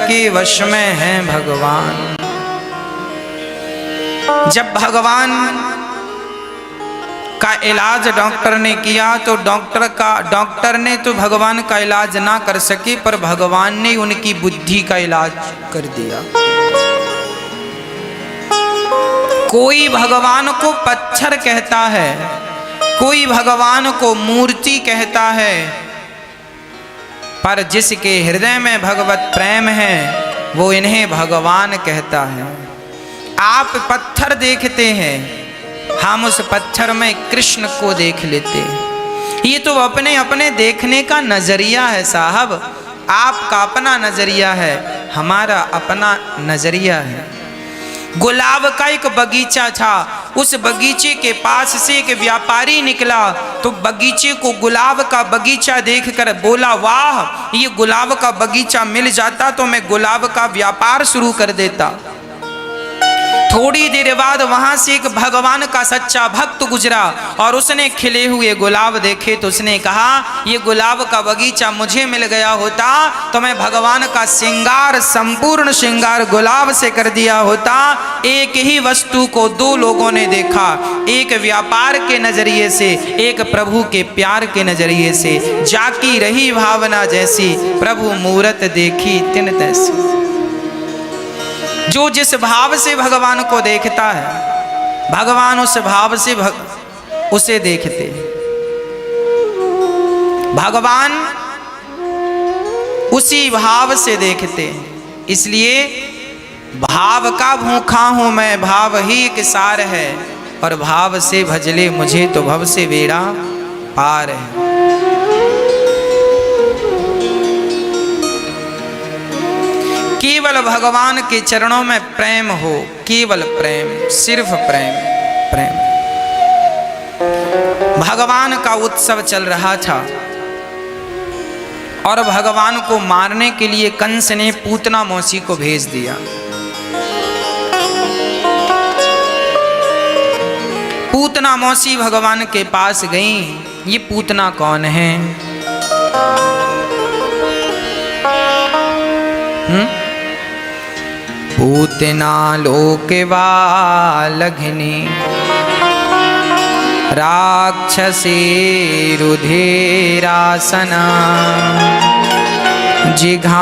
के वश में है भगवान। जब भगवान का इलाज डॉक्टर ने किया तो डॉक्टर ने तो भगवान का इलाज ना कर सके, पर भगवान ने उनकी बुद्धि का इलाज कर दिया। कोई भगवान को पत्थर कहता है, कोई भगवान को मूर्ति कहता है, पर जिसके हृदय में भगवत प्रेम है वो इन्हें भगवान कहता है। आप पत्थर देखते हैं, हम उस पत्थर में कृष्ण को देख लेते हैं। ये तो अपने अपने देखने का नजरिया है साहब। आपका अपना नजरिया है, हमारा अपना नजरिया है। गुलाब का एक बगीचा था, उस बगीचे के पास से एक व्यापारी निकला तो बगीचे को गुलाब का बगीचा देखकर बोला, वाह, ये गुलाब का बगीचा मिल जाता तो मैं गुलाब का व्यापार शुरू कर देता। थोड़ी देर बाद वहां से एक भगवान का सच्चा भक्त गुजरा और उसने खिले हुए गुलाब देखे तो उसने कहा, ये गुलाब का बगीचा मुझे मिल गया होता तो मैं भगवान का श्रृंगार, संपूर्ण श्रृंगार गुलाब से कर दिया होता। एक ही वस्तु को दो लोगों ने देखा, एक व्यापार के नजरिए से, एक प्रभु के प्यार के नजरिए से। जाकी रही भावना जैसी, प्रभु मूरत देखी तिन तैसी। जो जिस भाव से भगवान को देखता है, भगवान उस भाव से उसे देखते। भगवान उसी भाव से देखते। इसलिए भाव का भूखा हूं मैं, भाव ही एक सार है, और भाव से भजले मुझे तो भव से बेड़ा पार है। केवल भगवान के चरणों में प्रेम हो, केवल प्रेम, सिर्फ प्रेम, प्रेम। भगवान का उत्सव चल रहा था और भगवान को मारने के लिए कंस ने पूतना मौसी को भेज दिया। पूतना मौसी भगवान के पास गई। ये पूतना कौन है? पूतना लोकवालघिनी राक्षसी रुधिरासना जिघांसयापहरये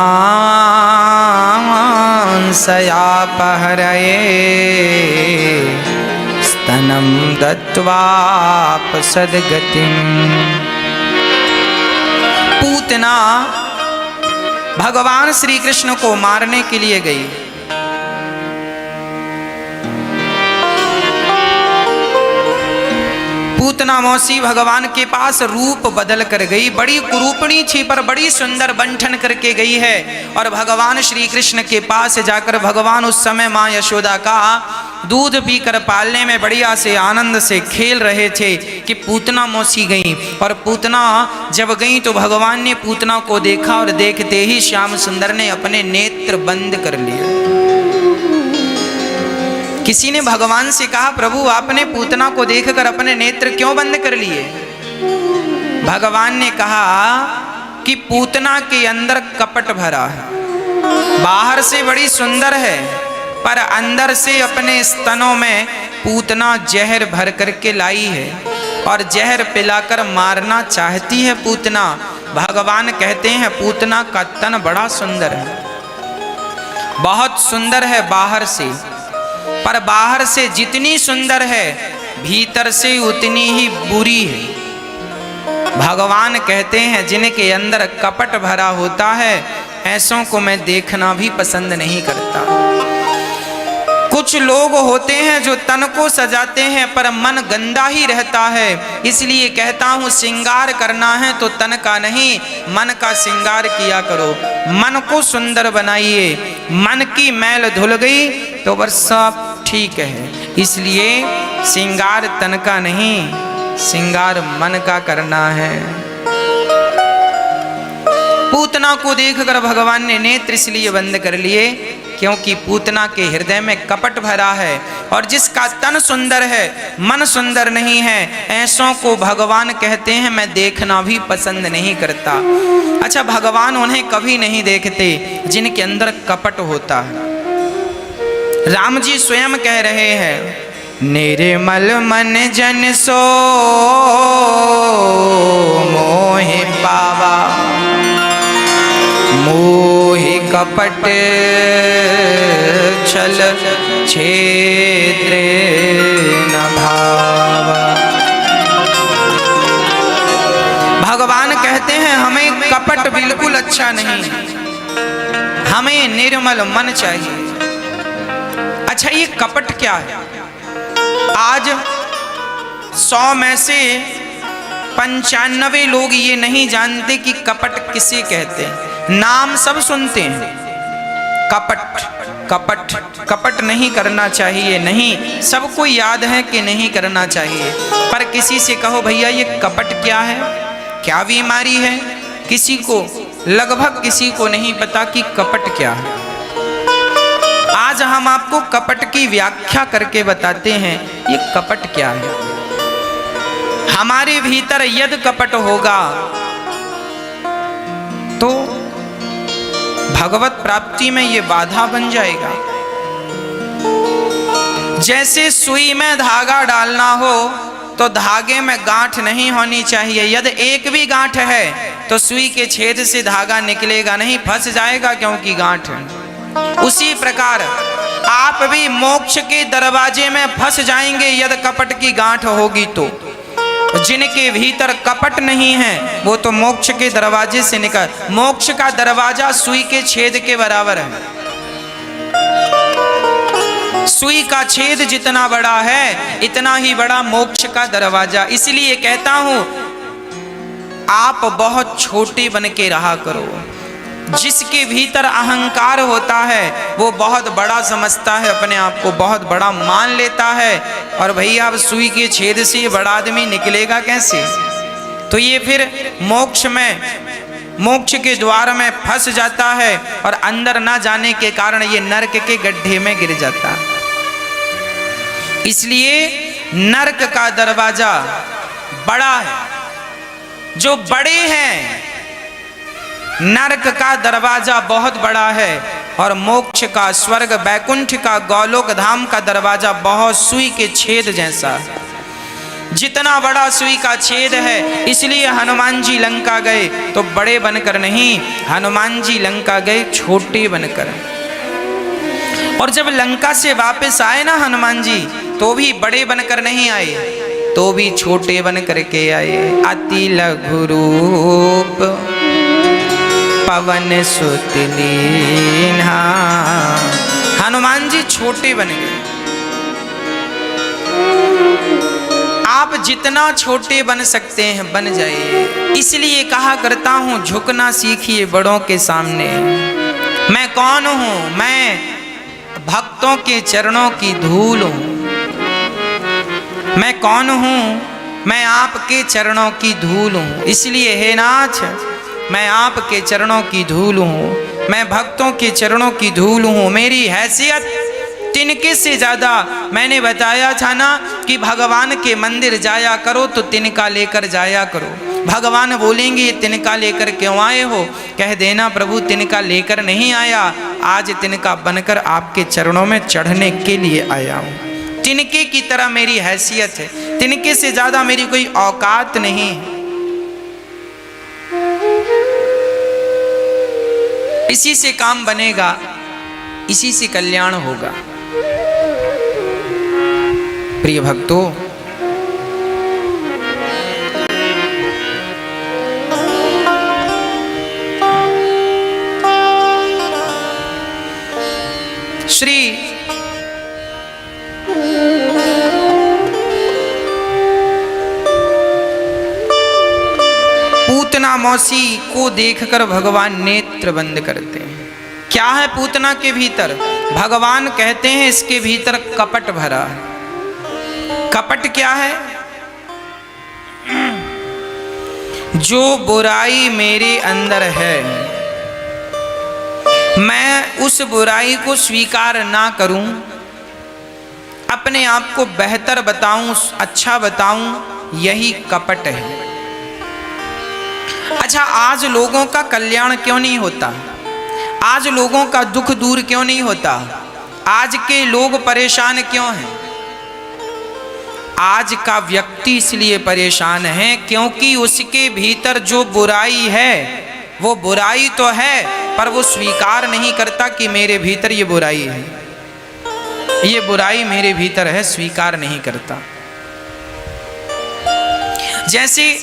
स्तनं दत्त्वापसद्गतिम्। पूतना भगवान श्री कृष्ण को मारने के लिए गई। पूतना मौसी भगवान के पास रूप बदल कर गई। बड़ी कुरूपणी थी पर बड़ी सुंदर बंठन करके गई है। और भगवान श्री कृष्ण के पास जाकर भगवान उस समय माँ यशोदा का दूध पीकर पालने में बढ़िया से आनंद से खेल रहे थे कि पूतना मौसी गई। और पूतना जब गई तो भगवान ने पूतना को देखा और देखते ही श्याम सुंदर ने अपने नेत्र बंद कर लिए। किसी ने भगवान से कहा, प्रभु आपने पूतना को देखकर अपने नेत्र क्यों बंद कर लिए? भगवान ने कहा कि पूतना के अंदर कपट भरा है। बाहर से बड़ी सुंदर है पर अंदर से अपने स्तनों में पूतना जहर भर करके लाई है और जहर पिलाकर मारना चाहती है पूतना। भगवान कहते हैं पूतना का तन बड़ा सुंदर है, बहुत सुंदर है बाहर से, पर बाहर से जितनी सुंदर है भीतर से उतनी ही बुरी है। भगवान कहते हैं जिनके अंदर कपट भरा होता है ऐसों को मैं देखना भी पसंद नहीं करता। कुछ लोग होते हैं जो तन को सजाते हैं पर मन गंदा ही रहता है। इसलिए कहता हूँ श्रृंगार करना है तो तन का नहीं मन का श्रृंगार किया करो। मन को सुंदर बनाइए। मन की मैल धुल गई तो बस सब ठीक है। इसलिए श्रृंगार तन का नहीं, श्रृंगार मन का करना है। पूतना को देखकर भगवान ने नेत्र इसलिए बंद कर लिए क्योंकि पूतना के हृदय में कपट भरा है, और जिसका तन सुंदर है मन सुंदर नहीं है, ऐसों को भगवान कहते हैं मैं देखना भी पसंद नहीं करता। अच्छा, भगवान उन्हें कभी नहीं देखते जिनके अंदर कपट होता है। राम जी स्वयं कह रहे हैं, निर्मल मन जन सो मोहि पावा, मोहि कपट छल छेद्र न भावा। भगवान कहते हैं हमें कपट बिल्कुल अच्छा नहीं, हमें निर्मल मन चाहिए। अच्छा, ये कपट क्या है? आज 100 में से 95 लोग ये नहीं जानते कि कपट किसे कहते हैं। नाम सब सुनते हैं, कपट कपट कपट नहीं करना चाहिए, नहीं, सबको याद है कि नहीं करना चाहिए, पर किसी से कहो भैया ये कपट क्या है, क्या बीमारी है, किसी को, लगभग किसी को नहीं पता कि कपट क्या है। आज हम आपको कपट की व्याख्या करके बताते हैं ये कपट क्या है। हमारे भीतर यदि कपट होगा तो भगवत प्राप्ति में ये बाधा बन जाएगा। जैसे सुई में धागा डालना हो तो धागे में गांठ नहीं होनी चाहिए, यदि एक भी गांठ है तो सुई के छेद से धागा निकलेगा नहीं, फंस जाएगा क्योंकि गांठ है। उसी प्रकार आप भी मोक्ष के दरवाजे में फंस जाएंगे यदि कपट की गांठ होगी तो। जिनके भीतर कपट नहीं है वो तो मोक्ष के दरवाजे से निकल, मोक्ष का दरवाजा सुई के छेद के बराबर है। सुई का छेद जितना बड़ा है इतना ही बड़ा मोक्ष का दरवाजा। इसलिए कहता हूं आप बहुत छोटे बन के रहा करो। जिसके भीतर अहंकार होता है वो बहुत बड़ा समझता है, अपने आप को बहुत बड़ा मान लेता है, और भैया अब सुई के छेद से बड़ा आदमी निकलेगा कैसे? तो ये फिर मोक्ष में, मोक्ष के द्वार में फंस जाता है और अंदर ना जाने के कारण ये नरक के गड्ढे में गिर जाता है। इसलिए नरक का दरवाजा बड़ा है। जो बड़े हैं, नरक का दरवाजा बहुत बड़ा है और मोक्ष का, स्वर्ग बैकुंठ का, गोलोक धाम का दरवाजा बहुत सुई के छेद जैसा है। जितना बड़ा सुई का छेद है, इसलिए हनुमान जी लंका गए तो बड़े बनकर नहीं, हनुमान जी लंका गए छोटे बनकर। और जब लंका से वापस आए ना हनुमान जी, तो भी बड़े बनकर नहीं आए, तो भी छोटे बन करके आए। अति लघु रूप पवन सुत लीन्हा, हनुमान जी छोटे बन गए। आप जितना छोटे बन सकते हैं बन जाइए। इसलिए कहा करता हूं झुकना सीखिए बड़ों के सामने। मैं कौन हूं? मैं भक्तों के चरणों की धूल हूं। मैं कौन हूं? मैं आपके चरणों की धूल हूं। इसलिए हे नाथ, मैं आपके चरणों की धूल हूँ, मैं भक्तों के चरणों की धूल हूँ। मेरी हैसियत तिनके से ज़्यादा, मैंने बताया था ना कि भगवान के मंदिर जाया करो तो तिनका लेकर जाया करो। भगवान बोलेंगे ये तिनका लेकर क्यों आए हो? कह देना प्रभु तिनका लेकर नहीं आया, आज तिनका बनकर आपके चरणों में चढ़ने के लिए आया हूँ। तिनके की तरह मेरी हैसियत है, तिनके से ज़्यादा मेरी कोई औकात नहीं है। इसी से काम बनेगा, इसी से कल्याण होगा। प्रिय भक्तों, श्री पूतना मौसी को देखकर भगवान नेत्र बंद करते हैं। क्या है पूतना के भीतर? भगवान कहते हैं इसके भीतर कपट भरा है। कपट क्या है? जो बुराई मेरे अंदर है मैं उस बुराई को स्वीकार ना करूं, अपने आप को बेहतर बताऊं, अच्छा बताऊं, यही कपट है। अच्छा, आज लोगों का कल्याण क्यों नहीं होता? आज लोगों का दुख दूर क्यों नहीं होता? आज के लोग परेशान क्यों हैं? आज का व्यक्ति इसलिए परेशान है क्योंकि उसके भीतर जो बुराई है वो बुराई तो है, पर वो स्वीकार नहीं करता कि मेरे भीतर ये बुराई है, ये बुराई मेरे भीतर है, स्वीकार नहीं करता। जैसे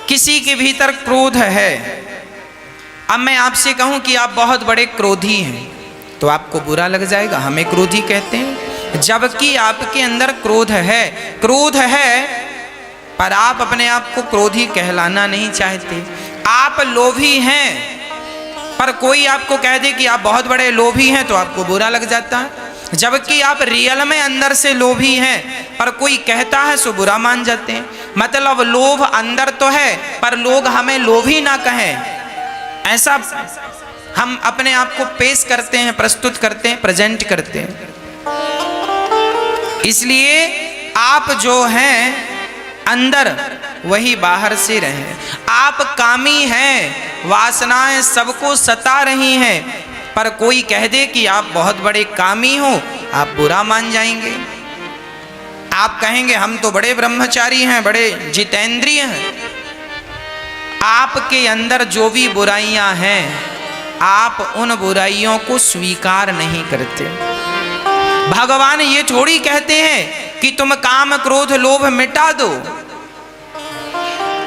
किसी के भीतर क्रोध है, अब मैं आपसे कहूं कि आप बहुत बड़े क्रोधी हैं तो आपको बुरा लग जाएगा, हमें क्रोधी कहते हैं, जबकि आपके अंदर क्रोध है पर आप अपने आप को क्रोधी कहलाना नहीं चाहते। आप लोभी हैं पर कोई आपको कह दे कि आप बहुत बड़े लोभी हैं तो आपको बुरा लग जाता है, जबकि आप रियल में अंदर से लोभी हैं पर कोई कहता है सो बुरा मान जाते हैं। मतलब लोभ अंदर तो है पर लोग हमें लोभी ना कहें, ऐसा हम अपने आप को पेश करते हैं, प्रस्तुत करते हैं, प्रेजेंट करते हैं। इसलिए आप जो हैं अंदर वही बाहर से रहें। आप कामी हैं, वासनाएं सबको सता रही हैं, पर कोई कह दे कि आप बहुत बड़े कामी हो, आप बुरा मान जाएंगे। आप कहेंगे हम तो बड़े ब्रह्मचारी हैं, बड़े जितेंद्रिय हैं। आपके अंदर जो भी बुराइयां हैं आप उन बुराइयों को स्वीकार नहीं करते। भगवान ये थोड़ी कहते हैं कि तुम काम क्रोध लोभ मिटा दो।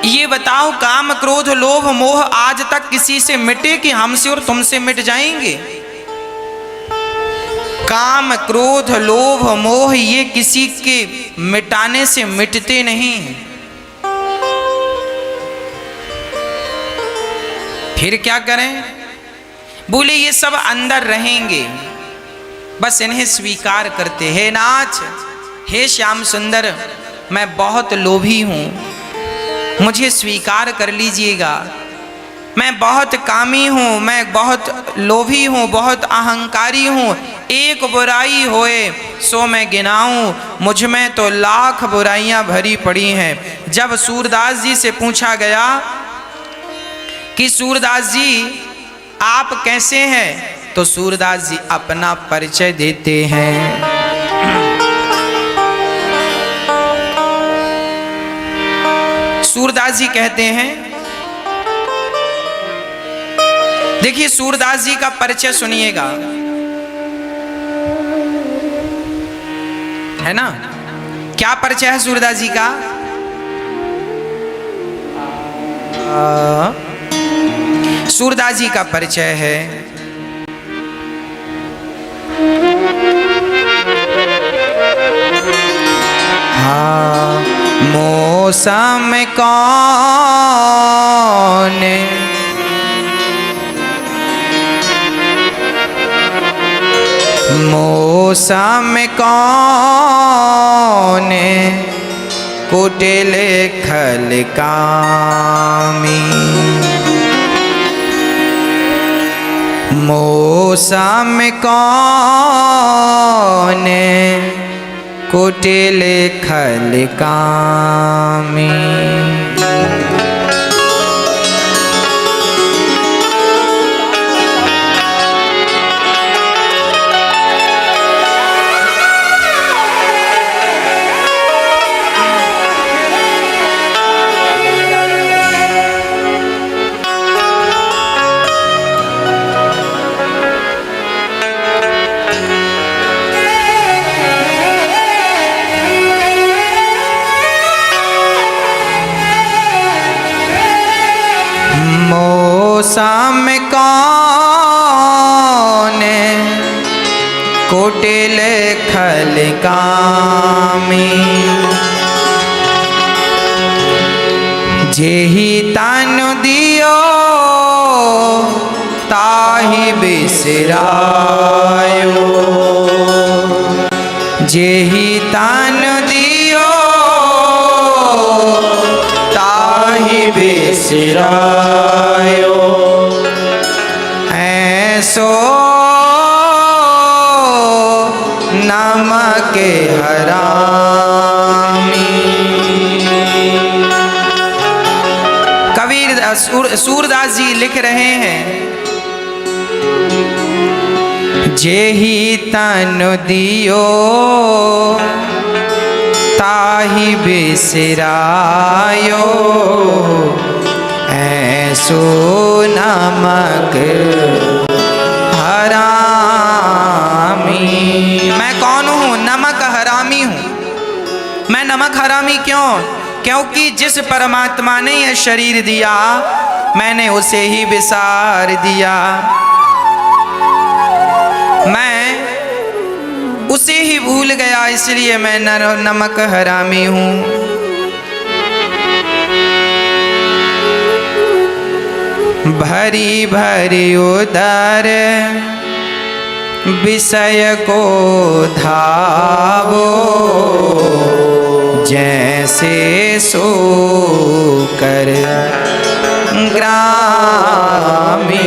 ये बताओ, काम क्रोध लोभ मोह आज तक किसी से मिटे कि हमसे और तुमसे मिट जाएंगे? काम क्रोध लोभ मोह ये किसी के मिटाने से मिटते नहीं। फिर क्या करें? बोले ये सब अंदर रहेंगे, बस इन्हें स्वीकार करते। हे नाथ, हे श्याम सुंदर, मैं बहुत लोभी हूं, मुझे स्वीकार कर लीजिएगा। मैं बहुत कामी हूं, मैं बहुत लोभी हूं, बहुत अहंकारी हूं। एक बुराई होए सो मैं गिनाऊं, मुझ में तो लाख बुराइयां भरी पड़ी हैं। जब सूरदास जी से पूछा गया कि सूरदास जी आप कैसे हैं, तो सूरदास जी अपना परिचय देते हैं। सूरदास जी कहते हैं, देखिए सूरदास जी का परिचय सुनिएगा, है ना? क्या परिचय है सूरदास जी का? सूरदास जी का परिचय है हाँ, मौसम कौन मौसम कौन कुटिल खल कामी, मौसम कौन कुटिल खल कामी। मौसम कौन कुटिल खल कामी, जेहि तन दियो ताहि बिसरायो, जेहि तन दियो ताहि बिसरायो ऐसो नमक हरामी। कबीर सूरदास जी लिख रहे हैं, जेहि तन दियो ताहि बिसरायो ऐसो नमक हरामी। मैं कौन हूँ? नमक हरामी हूँ। मैं नमक हरामी क्यों? क्योंकि जिस परमात्मा ने यह शरीर दिया मैंने उसे ही विसार दिया, मैं उसे ही भूल गया, इसलिए मैं नमक हरामी हूँ। भरी भरी उदर विषय को धावो जैसे सोकर ग्रामी।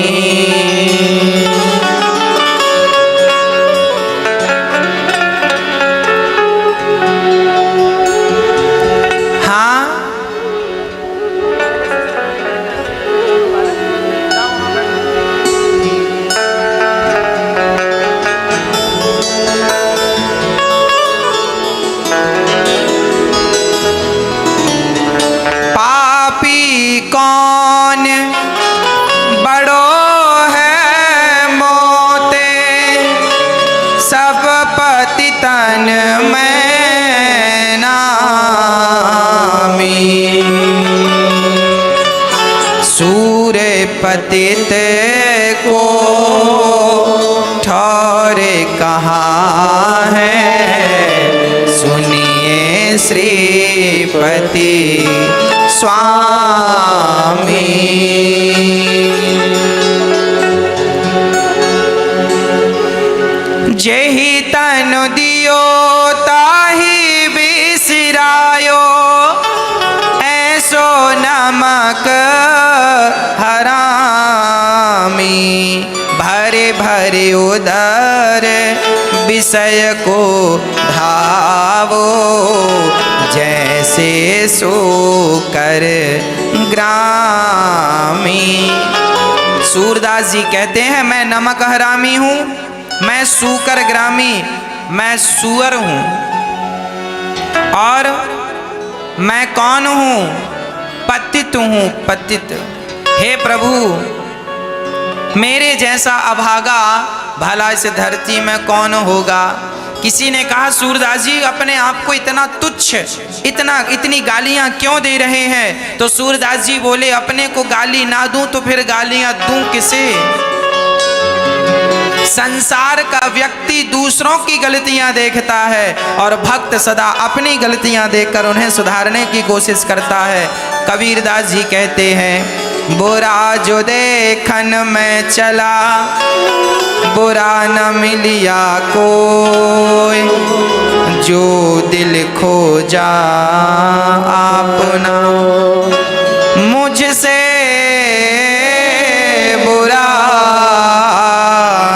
कौन बड़ो है मोते सब पतितन में नामी। सूर्य पतित को ठौरे कहाँ है, सुनिए श्रीपति स्वामी। जेहि तन दियो ताहि बिसरायो ऐसो नमक हरामी। भरे भरे उदर विषय को धावो जैसे सोकर ग्रामी। सूरदास जी कहते हैं मैं नमक हरामी हूँ, मैं सूकर ग्रामी, मैं सुअर हूँ। और मैं कौन हूँ? पतित हूँ, पतित। हे प्रभु, मेरे जैसा अभागा भला इस धरती में कौन होगा? किसी ने कहा सूरदास जी अपने आप को इतना तुच्छ, इतनी गालियां क्यों दे रहे हैं? तो सूरदास जी बोले अपने को गाली ना दूं तो फिर गालियां दूं किसे? संसार का व्यक्ति दूसरों की गलतियां देखता है और भक्त सदा अपनी गलतियां देखकर उन्हें सुधारने की कोशिश करता है। कबीरदास जी कहते हैं बुरा जो देखन में चला बुरा न मिलिया कोई, जो दिल खो जा आपना मुझसे बुरा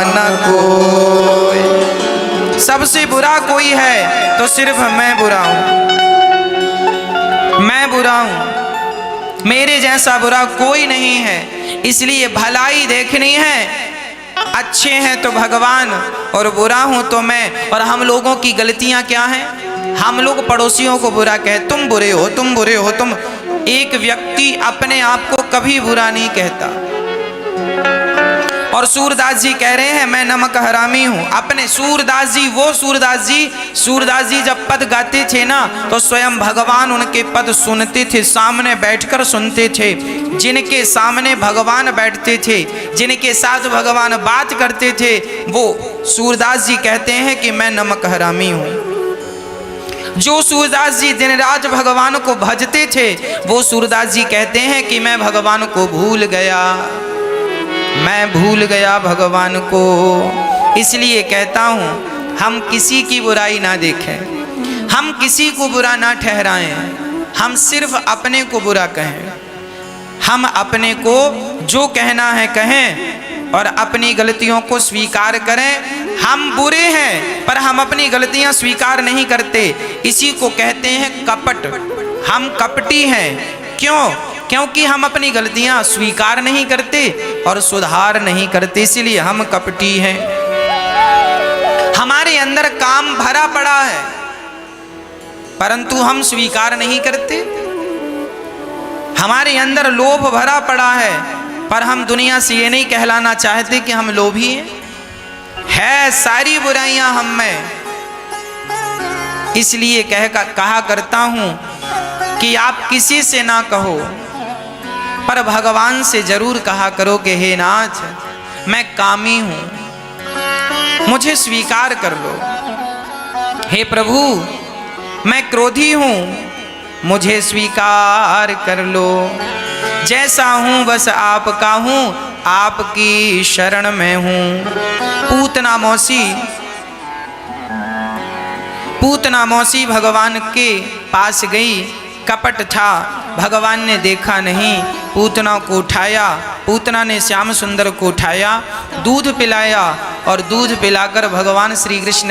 न कोई। सबसे बुरा कोई है तो सिर्फ मैं बुरा हूँ, मैं बुरा हूँ, मेरे जैसा बुरा कोई नहीं है। इसलिए भलाई देखनी है, अच्छे हैं तो भगवान और बुरा हूं तो मैं। और हम लोगों की गलतियां क्या हैं? हम लोग पड़ोसियों को बुरा कहे, तुम बुरे हो, तुम बुरे हो, तुम। एक व्यक्ति अपने आप को कभी बुरा नहीं कहता। और सूरदास जी कह रहे हैं मैं नमक हरामी हूं। अपने सूरदास जी, वो सूरदास जी जब पद गाते थे ना तो स्वयं भगवान उनके पद सुनते थे, सामने बैठकर सुनते थे। जिनके सामने भगवान बैठते थे, जिनके साथ भगवान बात करते थे, वो सूरदास जी कहते हैं कि मैं नमक हरामी हूं। जो सूरदास जी दिन रात भगवान को भजते थे, वो सूरदास जी कहते हैं कि मैं भगवान को भूल गया, मैं भूल गया भगवान को। इसलिए कहता हूँ हम किसी की बुराई ना देखें, हम किसी को बुरा ना ठहराएं, हम सिर्फ अपने को बुरा कहें। हम अपने को जो कहना है कहें और अपनी गलतियों को स्वीकार करें। हम बुरे हैं पर हम अपनी गलतियां स्वीकार नहीं करते, इसी को कहते हैं कपट। हम कपटी हैं, क्यों? क्योंकि हम अपनी गलतियां स्वीकार नहीं करते और सुधार नहीं करते, इसलिए हम कपटी हैं। हमारे अंदर काम भरा पड़ा है परंतु हम स्वीकार नहीं करते। हमारे अंदर लोभ भरा पड़ा है पर हम दुनिया से ये नहीं कहलाना चाहते कि हम लोभी हैं। है सारी बुराइयां हम में, इसलिए कहा करता हूं कि आप किसी से ना कहो पर भगवान से जरूर कहा करो कि हे नाथ, मैं कामी हूं, मुझे स्वीकार कर लो। हे प्रभु, मैं क्रोधी हूं, मुझे स्वीकार कर लो। जैसा हूं बस आपका हूं, आपकी शरण में हूं। पूतना मौसी भगवान के पास गई, कपट था, भगवान ने देखा नहीं, पूतना को उठाया, पूतना ने श्याम सुंदर को उठाया, दूध पिलाया और दूध पिलाकर भगवान श्री कृष्ण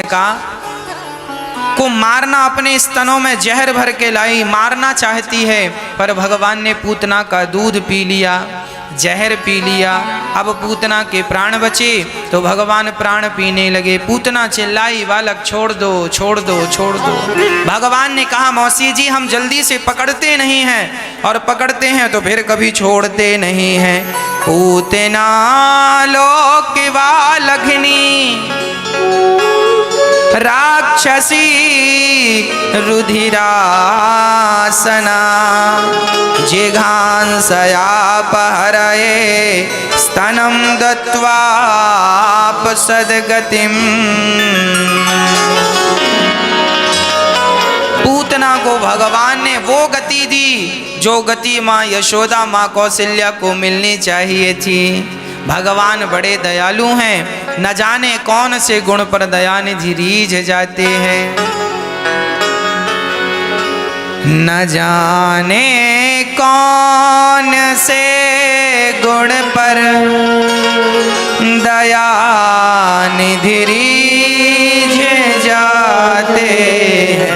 को मारना, अपने स्तनों में जहर भर के लाई, मारना चाहती है पर भगवान ने पूतना का दूध पी लिया, जहर पी लिया। अब पूतना के प्राण बचे तो भगवान प्राण पीने लगे। पूतना चिल्लाई, बालक छोड़ दो, छोड़ दो, छोड़ दो। भगवान ने कहा, मौसी जी हम जल्दी से पकड़ते नहीं हैं और पकड़ते हैं तो फिर कभी छोड़ते नहीं हैं। पूतना लोक बालघिनी राक्षसी रुधिरासना, जिघांसयापहरये स्तनं दत्त्वाप सद्गतिम्। पूतना को भगवान ने वो गति दी जो गति माँ यशोदा, माँ कौशल्या को मिलनी चाहिए थी। भगवान बड़े दयालु हैं, न जाने कौन से गुण पर दयानिधि रीझ जाते हैं। न जाने कौन से गुण पर दयानिधि रीझ जाते हैं।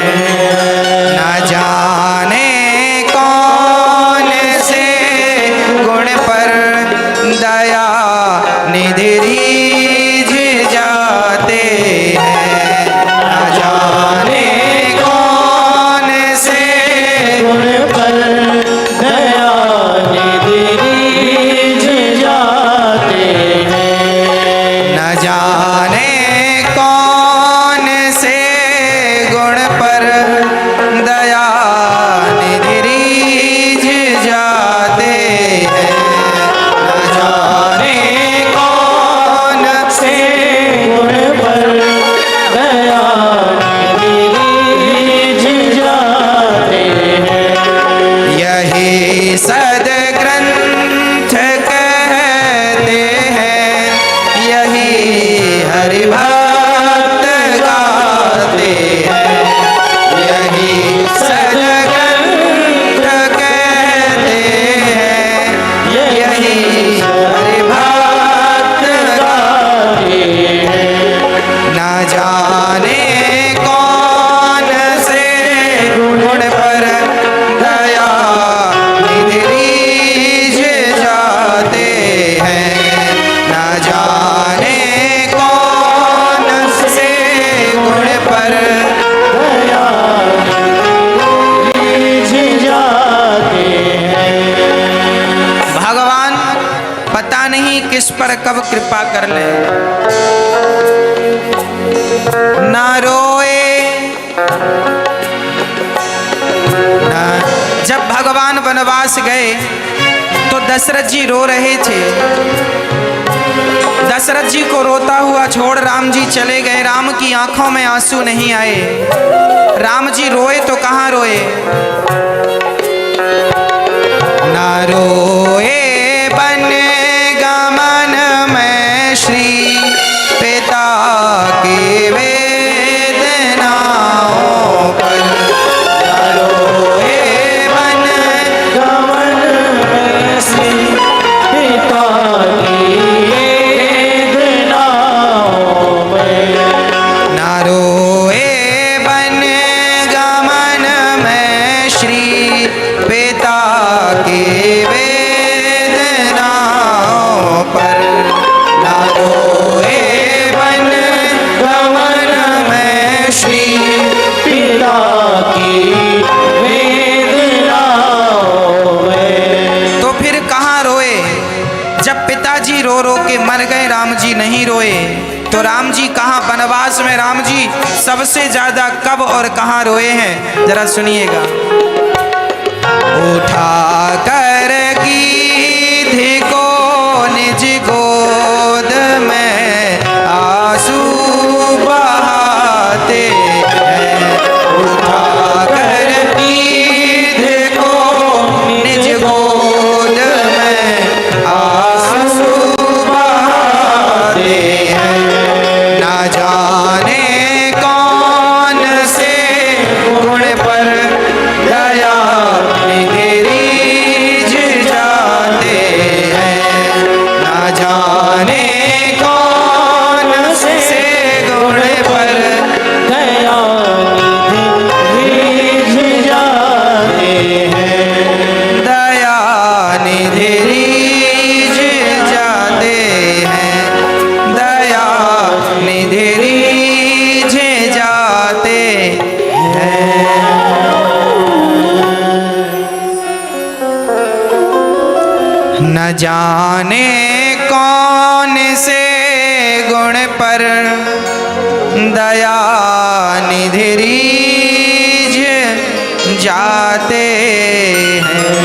न जाने कौन से गुण पर दया निधि रीझ जाते हैं। न जाने कौन से गुण पर दया निधि रीझ जाते हैं। न जाने कौन से गुण पर दया निधि रीझ जाते हैं। सदग्रंथ कहते हैं, यही हरि भक्त गाते हैं। यही सदग्रंथ कहते हैं, यही हरि भक्त गाते हैं। न जाने कौन से गुण पर दया रीझ जाते हैं। न जाने कौन से गुण पर दया रीझ जाते हैं। भगवान पता नहीं किस पर कब कृपा कर ले। न रोए, जब भगवान वनवास गए तो दशरथ जी रो रहे थे। दशरथ जी को रोता हुआ छोड़ राम जी चले गए। राम की आंखों में आंसू नहीं आए। राम जी रोए तो कहाँ रोए? ना रोए बन गमन में श्री पिता के वेदनाओं पर। रोए। तो राम जी कहाँ वनवास में राम जी सबसे ज्यादा कब और कहाँ रोए हैं, जरा सुनिएगा। उठा कर गीध को निज गोद में आंसू बहाते हैं। उठा कर गीध को निज गोद में आंसू बहाते हैं। ना जाने कौन से गुण पर दया गिरिज जाते हैं। ना जाने कौन से गुण पर दया गिरिज जाते हैं। दया निधि रीझ जाते हैं। दया निधि रीझ जाते हैं। न जाने कौन से गुण पर दया निधि रीझ जाते हैं।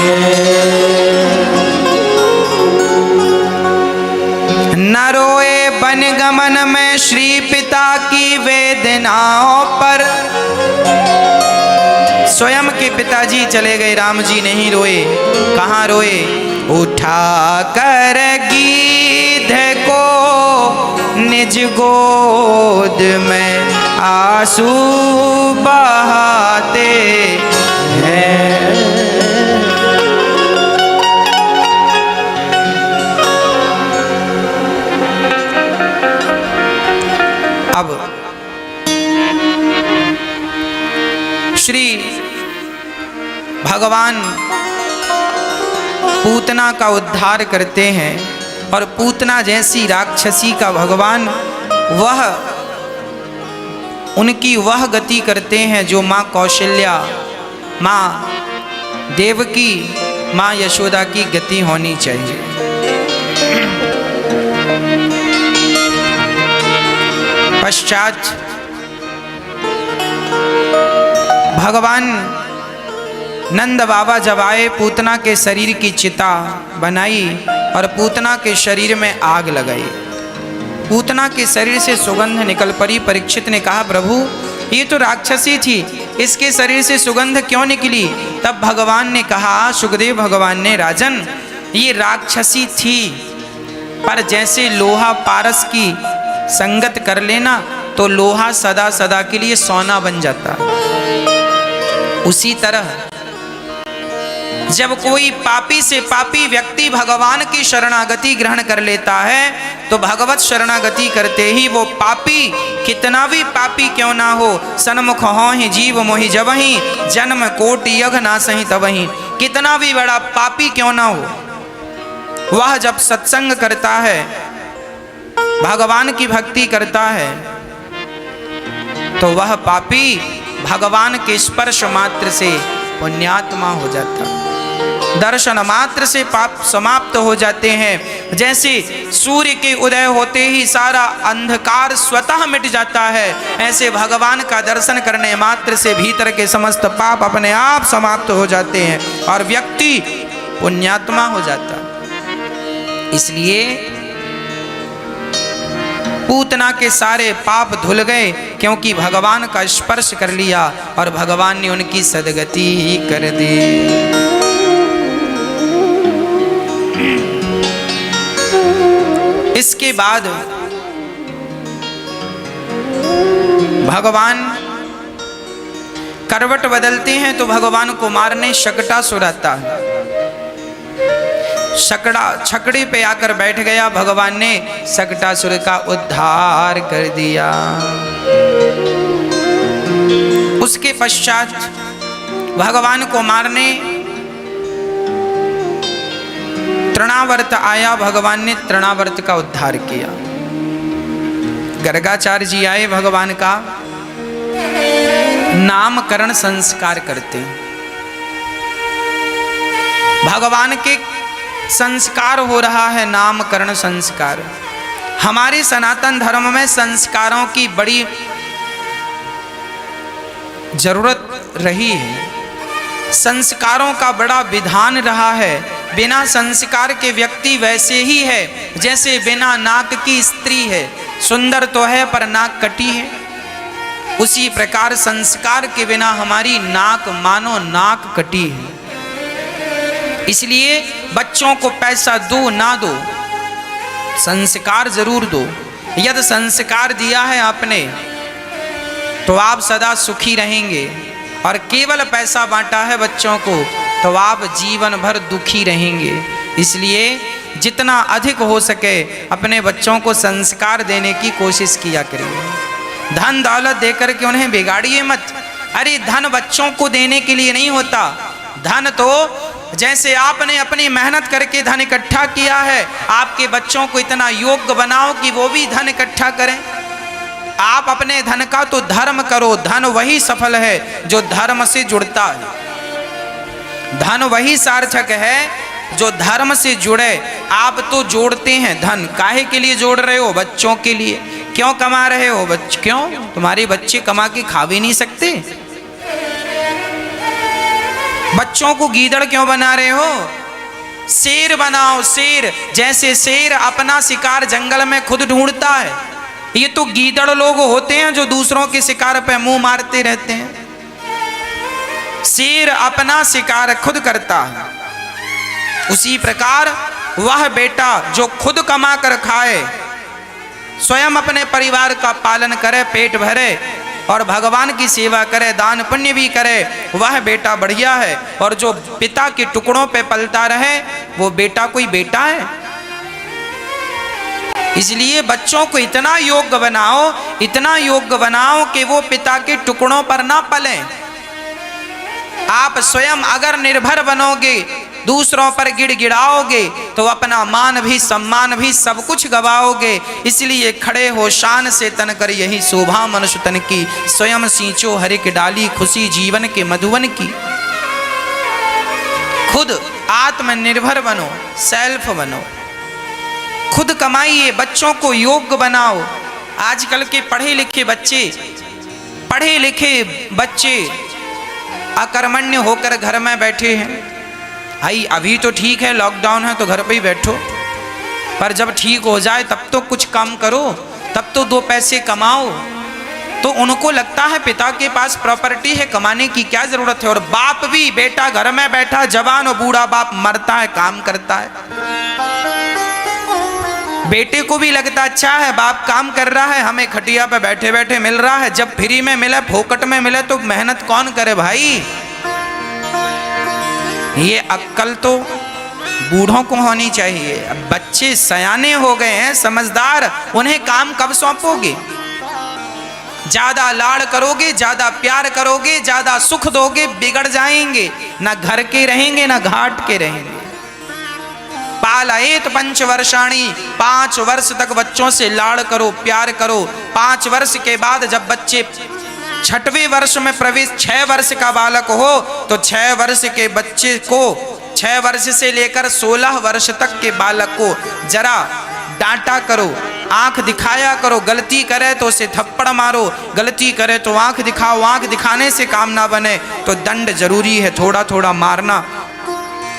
न रोए वन गमन में श्री पिता की वेदनाओं पर। स्वयं के पिताजी चले गए, राम जी नहीं रोए। कहाँ रोए? उठा कर गीध को निज गोद में आंसू बहाते हैं। अब श्री भगवान पूतना का उद्धार करते हैं और पूतना जैसी राक्षसी का भगवान वह उनकी वह गति करते हैं जो माँ कौशल्या, माँ देवकी, माँ यशोदा की गति होनी चाहिए। पश्चात भगवान नंद बाबा जब आए, पूतना के शरीर की चिता बनाई और पूतना के शरीर में आग लगाई। पूतना के शरीर से सुगंध निकल पड़ी। परीक्षित ने कहा, प्रभु ये तो राक्षसी थी, इसके शरीर से सुगंध क्यों निकली? तब भगवान ने कहा, सुखदेव भगवान ने, राजन ये राक्षसी थी, पर जैसे लोहा पारस की संगत कर लेना तो लोहा सदा सदा के लिए सोना बन जाता है। उसी तरह जब कोई पापी से पापी व्यक्ति भगवान की शरणागति ग्रहण कर लेता है तो भगवत शरणागति करते ही वो पापी कितना भी पापी क्यों ना हो, सन्मुख हो ही जीव मोहि जबहि, जन्म कोटि यघ नासहि तबहि। कितना भी बड़ा पापी क्यों ना हो, वह जब सत्संग करता है, भगवान की भक्ति करता है, तो वह पापी भगवान के स्पर्श मात्र से पुण्यात्मा हो जाता है। दर्शन मात्र से पाप समाप्त हो जाते हैं। जैसे सूर्य के उदय होते ही सारा अंधकार स्वतः मिट जाता है, ऐसे भगवान का दर्शन करने मात्र से भीतर के समस्त पाप अपने आप समाप्त हो जाते हैं और व्यक्ति पुण्यात्मा हो जाता है। इसलिए पूतना के सारे पाप धुल गए, क्योंकि भगवान का स्पर्श कर लिया और भगवान ने उनकी सदगति ही कर दी। इसके बाद भगवान करवट बदलते हैं तो भगवान को मारने शकटासुर आता है। छकड़े पे आकर बैठ गया, भगवान ने शकटासुर का उद्धार कर दिया। उसके पश्चात भगवान को मारने तृणावर्त आया, भगवान ने तृणावर्त का उद्धार किया। गर्गाचार्य जी आए, भगवान का नामकरण संस्कार करते। भगवान के संस्कार हो रहा है, नामकरण संस्कार। हमारे सनातन धर्म में संस्कारों की बड़ी जरूरत रही है, संस्कारों का बड़ा विधान रहा है। बिना संस्कार के व्यक्ति वैसे ही है जैसे बिना नाक की स्त्री है, सुंदर तो है पर नाक कटी है। उसी प्रकार संस्कार के बिना हमारी नाक मानो नाक कटी है। इसलिए बच्चों को पैसा दो ना दो, संस्कार जरूर दो। यदि संस्कार दिया है आपने तो आप सदा सुखी रहेंगे, और केवल पैसा बांटा है बच्चों को तो आप जीवन भर दुखी रहेंगे। इसलिए जितना अधिक हो सके अपने बच्चों को संस्कार देने की कोशिश किया करिए। धन दौलत देकर के उन्हें बिगाड़िए मत। अरे धन बच्चों को देने के लिए नहीं होता, धन तो जैसे आपने अपनी मेहनत करके धन इकट्ठा किया है, आपके बच्चों को इतना योग्य बनाओ कि वो भी धन इकट्ठा करें। आप अपने धन का तो धर्म करो, धन वही सफल है जो धर्म से जुड़ता है। धन वही सार्थक है जो धर्म से जुड़े। आप तो जोड़ते हैं धन, काहे के लिए जोड़ रहे हो? बच्चों के लिए। क्यों कमा रहे हो? क्यों? तुम्हारे बच्चे कमा के खा भी नहीं सकते? बच्चों को गीदड़ क्यों बना रहे हो? शेर बनाओ, शेर। जैसे शेर अपना शिकार जंगल में खुद ढूंढता है, ये तो गीदड़ लोग होते हैं जो दूसरों के शिकार पे मुंह मारते रहते हैं। शेर अपना शिकार खुद करता है। उसी प्रकार वह बेटा जो खुद कमा कर खाए, स्वयं अपने परिवार का पालन करे, पेट भरे और भगवान की सेवा करे, दान पुण्य भी करे, वह बेटा बढ़िया है। और जो पिता के टुकड़ों पे पलता रहे वो बेटा कोई बेटा है? इसलिए बच्चों को इतना योग्य बनाओ, इतना योग्य बनाओ कि वो पिता के टुकड़ों पर ना पलें। आप स्वयं अगर निर्भर बनोगे, दूसरों पर गिड़गिड़ाओगे तो अपना मान भी सम्मान भी सब कुछ गवाओगे। इसलिए खड़े हो शान से तन कर यही शोभा मनुष्य तन की, स्वयं सींचो हरिक डाली खुशी जीवन के मधुवन की। खुद आत्मनिर्भर बनो, सेल्फ बनो, खुद कमाइए, बच्चों को योग्य बनाओ। आजकल के पढ़े लिखे बच्चे अकर्मण्य होकर घर में बैठे हैं। भाई अभी तो ठीक है, लॉकडाउन है तो घर पे ही बैठो, पर जब ठीक हो जाए तब तो कुछ काम करो, तब तो दो पैसे कमाओ। तो उनको लगता है पिता के पास प्रॉपर्टी है, कमाने की क्या जरूरत है। और बाप भी, बेटा घर में बैठा जवान और बूढ़ा बाप मरता है, काम करता है। बेटे को भी लगता अच्छा है बाप काम कर रहा है, हमें खटिया पे बैठे बैठे मिल रहा है। जब फ्री में मिले, फोकट में मिले तो मेहनत कौन करे भाई? ये अक्ल तो बूढ़ों को होनी चाहिए। अब बच्चे सयाने हो गए हैं, समझदार, उन्हें काम कब सौंपोगे? ज्यादा लाड़ करोगे, ज्यादा प्यार करोगे, ज्यादा सुख दोगे, बिगड़ जाएंगे। ना घर के रहेंगे ना घाट के रहेंगे। पालयेत पंचवर्षाणि, 5 वर्ष तक बच्चों से लाड़ करो, प्यार करो। 5 वर्ष के बाद जब बच्चे 6वें वर्ष में प्रवेश, 6 वर्ष का बालक हो तो 6 वर्ष के बच्चे को, 6 वर्ष से लेकर 16 वर्ष तक के बालक को जरा डांटा करो, आंख दिखाया करो। गलती करे तो उसे थप्पड़ मारो, गलती करे तो आंख दिखाओ। आंख दिखाने से काम ना बने तो दंड जरूरी है, थोड़ा थोड़ा मारना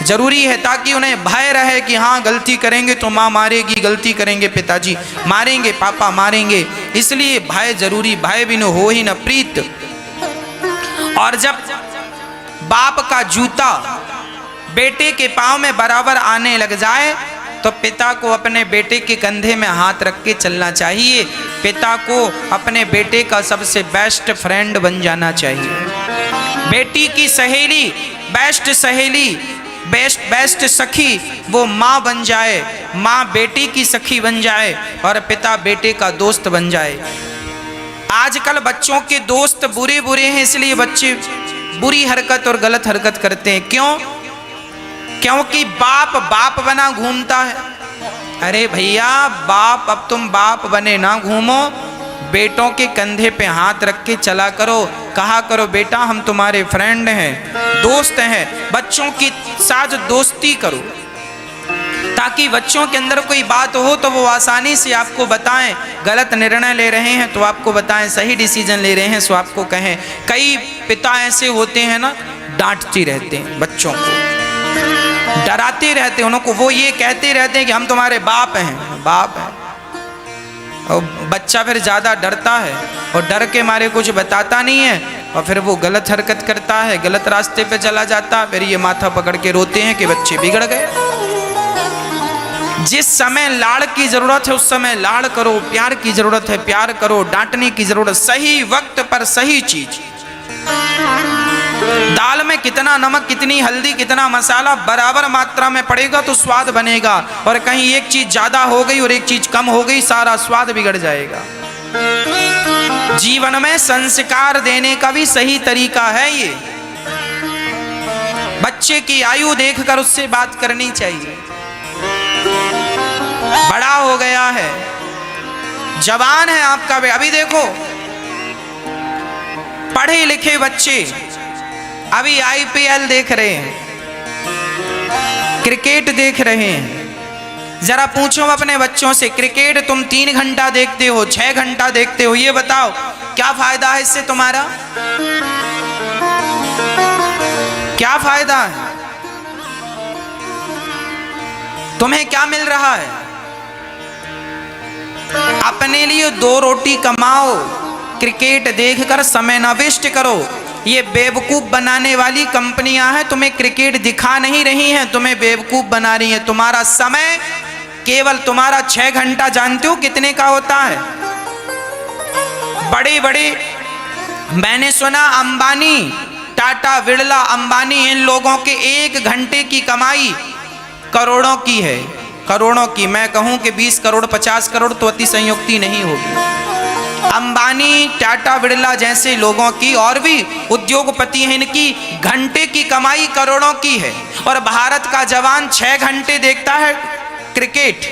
जरूरी है, ताकि उन्हें भय रहे कि हाँ गलती करेंगे तो माँ मारेगी, गलती करेंगे पिताजी मारेंगे, पापा मारेंगे। इसलिए भय जरूरी, भय बिनु हो ही न प्रीत। और जब बाप का जूता बेटे के पाँव में बराबर आने लग जाए तो पिता को अपने बेटे के कंधे में हाथ रख के चलना चाहिए। पिता को अपने बेटे का सबसे बेस्ट फ्रेंड बन जाना चाहिए। बेटी की सहेली, बेस्ट सहेली, बेस्ट सखी वो माँ बन जाए, माँ बेटी की सखी बन जाए और पिता बेटे का दोस्त बन जाए। आजकल बच्चों के दोस्त बुरे बुरे हैं, इसलिए बच्चे बुरी हरकत और गलत हरकत करते हैं। क्यों? क्योंकि बाप बना घूमता है। अरे भैया बाप, अब तुम बाप बने ना घूमो, बेटों के कंधे पे हाथ रख के चला करो, कहा करो बेटा हम तुम्हारे फ्रेंड हैं, दोस्त हैं। बच्चों के साथ दोस्ती करो ताकि बच्चों के अंदर कोई बात हो तो वो आसानी से आपको बताएं। गलत निर्णय ले रहे हैं तो आपको बताएं, सही डिसीजन ले रहे हैं सो आपको कहें। कई पिता ऐसे होते हैं ना, डांटते रहते हैं बच्चों को, डराते रहते हैं उनको, वो ये कहते रहते हैं कि हम तुम्हारे बाप हैं, बाप हैं। और बच्चा फिर ज़्यादा डरता है और डर के मारे कुछ बताता नहीं है और फिर वो गलत हरकत करता है, गलत रास्ते पे चला जाता है। फिर ये माथा पकड़ के रोते हैं कि बच्चे बिगड़ गए। जिस समय लाड़ की जरूरत है उस समय लाड़ करो, प्यार की जरूरत है प्यार करो, डांटने की जरूरत, सही वक्त पर सही चीज। दाल में कितना नमक, कितनी हल्दी, कितना मसाला बराबर मात्रा में पड़ेगा तो स्वाद बनेगा, और कहीं एक चीज ज्यादा हो गई और एक चीज कम हो गई, सारा स्वाद बिगड़ जाएगा। जीवन में संस्कार देने का भी सही तरीका है ये। बच्चे की आयु देखकर उससे बात करनी चाहिए। बड़ा हो गया है, जवान है आपका, अभी देखो पढ़े लिखे बच्चे अभी IPL देख रहे हैं, क्रिकेट देख रहे हैं। जरा पूछो अपने बच्चों से, क्रिकेट तुम 3 घंटा देखते हो, 6 घंटा देखते हो, ये बताओ क्या फायदा है इससे तुम्हारा? क्या फायदा है? तुम्हें क्या मिल रहा है? अपने लिए 2 रोटी कमाओ, क्रिकेट देखकर समय न वेस्ट करो। ये बेवकूफ बनाने वाली कंपनियां हैं, तुम्हें क्रिकेट दिखा नहीं रही हैं, तुम्हें बेवकूफ बना रही हैं। तुम्हारा समय केवल तुम्हारा 6 घंटा जानते हो कितने का होता है? बड़े बड़े मैंने सुना अंबानी, टाटा, बिरला, अंबानी, इन लोगों के 1 घंटे की कमाई करोड़ों की है, करोड़ों की। मैं कहूं कि 20 करोड़ 50 करोड़ तो अति संयुक्ति नहीं होगी। अंबानी, टाटा, बिरला जैसे लोगों की और भी उद्योगपति हैं, इनकी घंटे की कमाई करोड़ों की है। और भारत का जवान 6 घंटे देखता है क्रिकेट।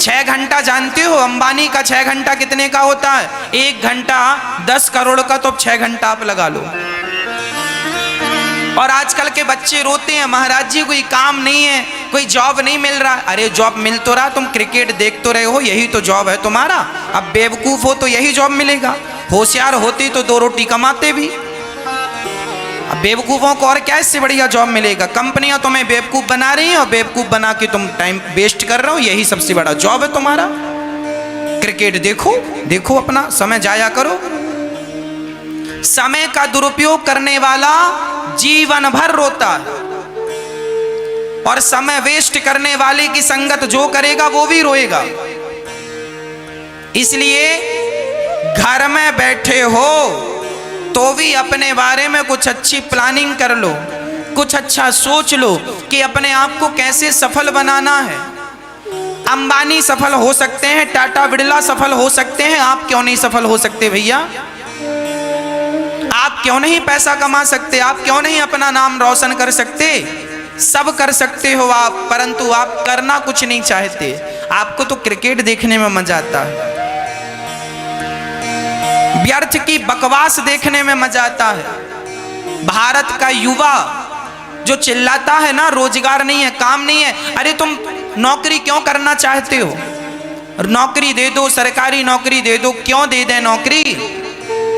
6 घंटा जानते हो अंबानी का 6 घंटा कितने का होता है? 1 घंटा 10 करोड़ का, तो 6 घंटा आप लगा लो। और आजकल के बच्चे रोते हैं, महाराज जी कोई काम नहीं है, कोई जॉब नहीं मिल रहा। अरे जॉब मिल तो रहा, तुम क्रिकेट देख तो रहे हो, यही तो जॉब है तुम्हारा। अब बेवकूफ हो तो यही जॉब मिलेगा, होशियार होते तो 2 रोटी कमाते भी। अब बेवकूफों को और क्या इससे बढ़िया जॉब मिलेगा? कंपनियां तुम्हें बेवकूफ बना रही हैं और बेवकूफ बना के तुम टाइम वेस्ट कर रहे हो, यही सबसे बड़ा जॉब है तुम्हारा। क्रिकेट देखो, देखो अपना समय जाया करो। समय का दुरुपयोग करने वाला जीवन भर रोता है, और समय वेस्ट करने वाले की संगत जो करेगा वो भी रोएगा। इसलिए घर में बैठे हो तो भी अपने बारे में कुछ अच्छी प्लानिंग कर लो, कुछ अच्छा सोच लो कि अपने आप को कैसे सफल बनाना है। अंबानी सफल हो सकते हैं, टाटा, बिरला सफल हो सकते हैं, आप क्यों नहीं सफल हो सकते भैया? आप क्यों नहीं पैसा कमा सकते? आप क्यों नहीं अपना नाम रोशन कर सकते? सब कर सकते हो आप, परंतु आप करना कुछ नहीं चाहते। आपको तो क्रिकेट देखने में मजा आता है, व्यर्थ की बकवास देखने में मजा आता है। भारत का युवा जो चिल्लाता है ना, रोजगार नहीं है, काम नहीं है। अरे तुम नौकरी क्यों करना चाहते हो? नौकरी दे दो, सरकारी नौकरी दे दो। क्यों दे दें नौकरी?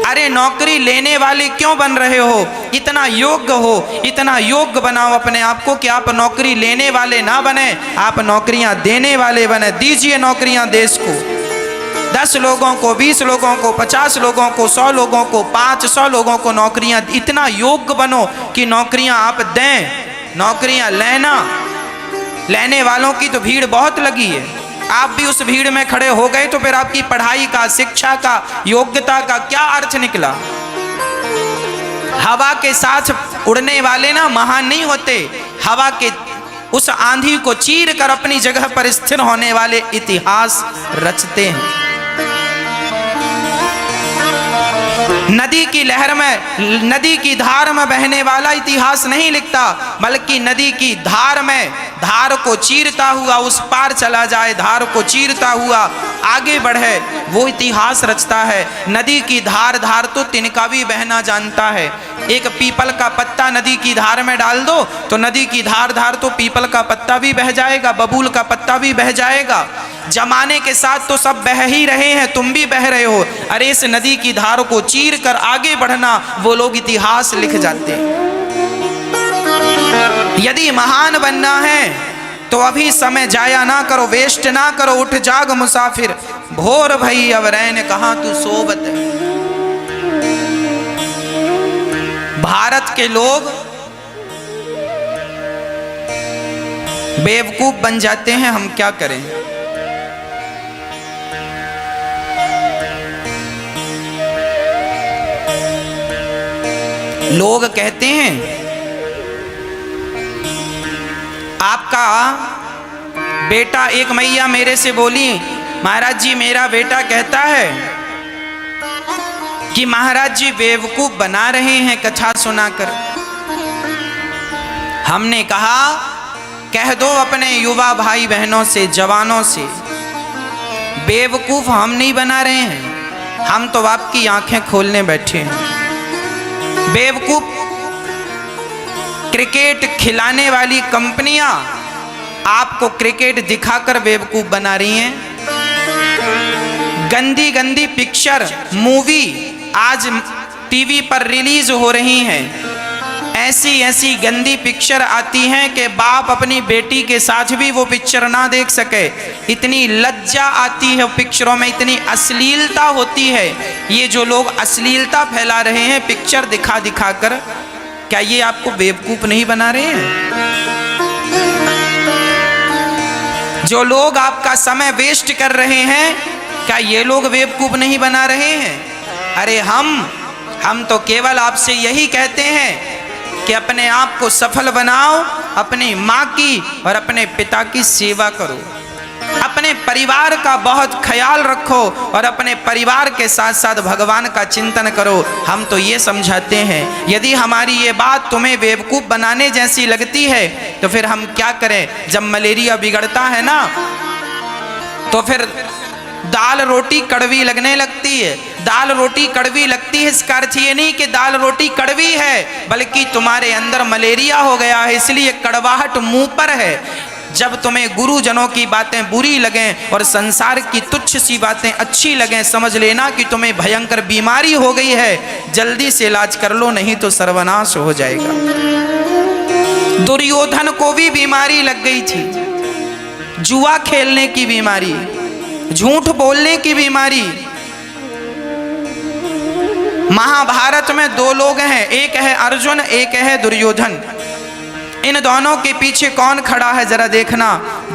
अरे नौकरी लेने वाले क्यों बन रहे हो? इतना योग्य हो, इतना योग्य बनाओ अपने आप को कि आप नौकरी लेने वाले ना बने, आप नौकरियां देने वाले बने। दीजिए नौकरियां देश को, 10 लोगों को, 20 लोगों को, 50 लोगों को, 100 लोगों को, 500 लोगों को नौकरियां। इतना योग्य बनो कि नौकरियां आप दें। नौकरियां लेने वालों की तो भीड़ बहुत लगी है, आप भी उस भीड़ में खड़े हो गए तो फिर आपकी पढ़ाई का, शिक्षा का, योग्यता का क्या अर्थ निकला? हवा के साथ उड़ने वाले ना महान नहीं होते, हवा के उस आंधी को चीर कर अपनी जगह पर स्थिर होने वाले इतिहास रचते हैं। नदी की लहर में, नदी की धार में बहने वाला इतिहास नहीं लिखता, बल्कि नदी की धार में, धार को चीरता हुआ उस पार चला जाए, धार को चीरता हुआ आगे बढ़े, वो इतिहास रचता है। नदी की धार तो तिनका भी बहना जानता है, एक पीपल का पत्ता नदी की धार में डाल दो तो नदी की धार धार तो पीपल का पत्ता भी बह जाएगा, बबूल का पत्ता भी बह जाएगा। जमाने के साथ तो सब बह ही रहे हैं, तुम भी बह रहे हो। अरे इस नदी की धार को चीर कर आगे बढ़ना, वो लोग इतिहास लिख जाते हैं। यदि महान बनना है तो अभी समय जाया ना करो, वेस्ट ना करो। उठ जाग मुसाफिर, भोर भई अब रैन कहाँ तू सोबत है। भारत के लोग बेवकूफ बन जाते हैं, हम क्या करें। लोग कहते हैं आपका बेटा, एक मैया मेरे से बोली, महाराज जी मेरा बेटा कहता है कि महाराज जी बेवकूफ बना रहे हैं कथा सुनाकर। हमने कहा कह दो अपने युवा भाई बहनों से, जवानों से, बेवकूफ हम नहीं बना रहे हैं, हम तो आपकी आंखें खोलने बैठे हैं। बेवकूफ क्रिकेट खिलाने वाली कंपनियां आपको क्रिकेट दिखाकर बेवकूफ बना रही हैं। गंदी गंदी पिक्चर, मूवी आज टीवी पर रिलीज हो रही हैं। ऐसी ऐसी गंदी पिक्चर आती हैं कि बाप अपनी बेटी के साथ भी वो पिक्चर ना देख सके। इतनी लज्जा आती है पिक्चरों में, इतनी अश्लीलता होती है। ये जो लोग अश्लीलता फैला रहे हैं पिक्चर दिखा दिखा कर, क्या ये आपको बेवकूफ नहीं बना रहे हैं? जो लोग आपका समय वेस्ट कर रहे हैं, क्या ये लोग बेवकूफ नहीं बना रहे हैं? अरे हम तो केवल आपसे यही कहते हैं कि अपने आप को सफल बनाओ, अपनी माँ की और अपने पिता की सेवा करो, अपने परिवार का बहुत ख्याल रखो और अपने परिवार के साथ साथ भगवान का चिंतन करो। हम तो ये समझाते हैं, यदि हमारी ये बात तुम्हें बेवकूफ़ बनाने जैसी लगती है तो फिर हम क्या करें। जब मलेरिया बिगड़ता है ना तो फिर दाल रोटी कड़वी लगने लगती है। दाल रोटी कड़वी लगती है इसका अर्थ ये नहीं कि दाल रोटी कड़वी है, बल्कि तुम्हारे अंदर मलेरिया हो गया है, इसलिए कड़वाहट मुंह पर है। जब तुम्हें गुरुजनों की बातें बुरी लगें और संसार की तुच्छ सी बातें अच्छी लगें, समझ लेना कि तुम्हें भयंकर बीमारी हो गई है। जल्दी से इलाज कर लो, नहीं तो सर्वनाश हो जाएगा। दुर्योधन को भी बीमारी लग गई थी, जुआ खेलने की बीमारी, झूठ बोलने की बीमारी। महाभारत में दो लोग हैं, एक है अर्जुन, एक है दुर्योधन। इन दोनों के पीछे कौन खड़ा है जरा देखना।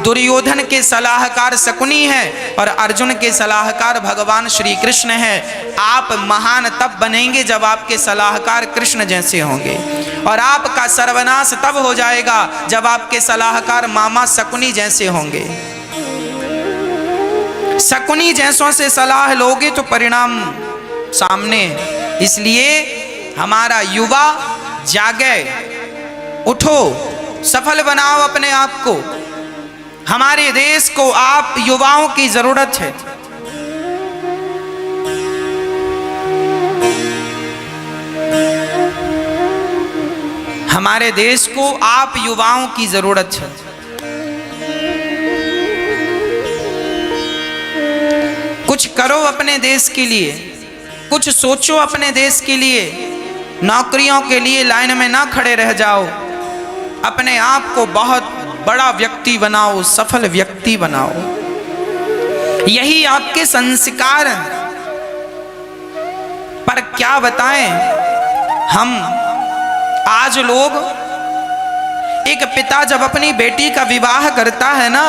दुर्योधन के सलाहकार शकुनी है और अर्जुन के सलाहकार भगवान श्री कृष्ण है। आप महान तब बनेंगे जब आपके सलाहकार कृष्ण जैसे होंगे, और आपका सर्वनाश तब हो जाएगा जब आपके सलाहकार मामा शकुनी जैसे होंगे। शकुनी जैसों से सलाह लोगे तो परिणाम सामने। इसलिए हमारा युवा जागे, उठो, सफल बनाओ अपने आप को। हमारे देश को आप युवाओं की जरूरत है। हमारे देश को आप युवाओं की जरूरत है। कुछ करो अपने देश के लिए, कुछ सोचो अपने देश के लिए। नौकरियों के लिए लाइन में ना खड़े रह जाओ, अपने आप को बहुत बड़ा व्यक्ति बनाओ, सफल व्यक्ति बनाओ। यही आपके संस्कार हैं। पर क्या बताएं हम, आज लोग, एक पिता जब अपनी बेटी का विवाह करता है ना,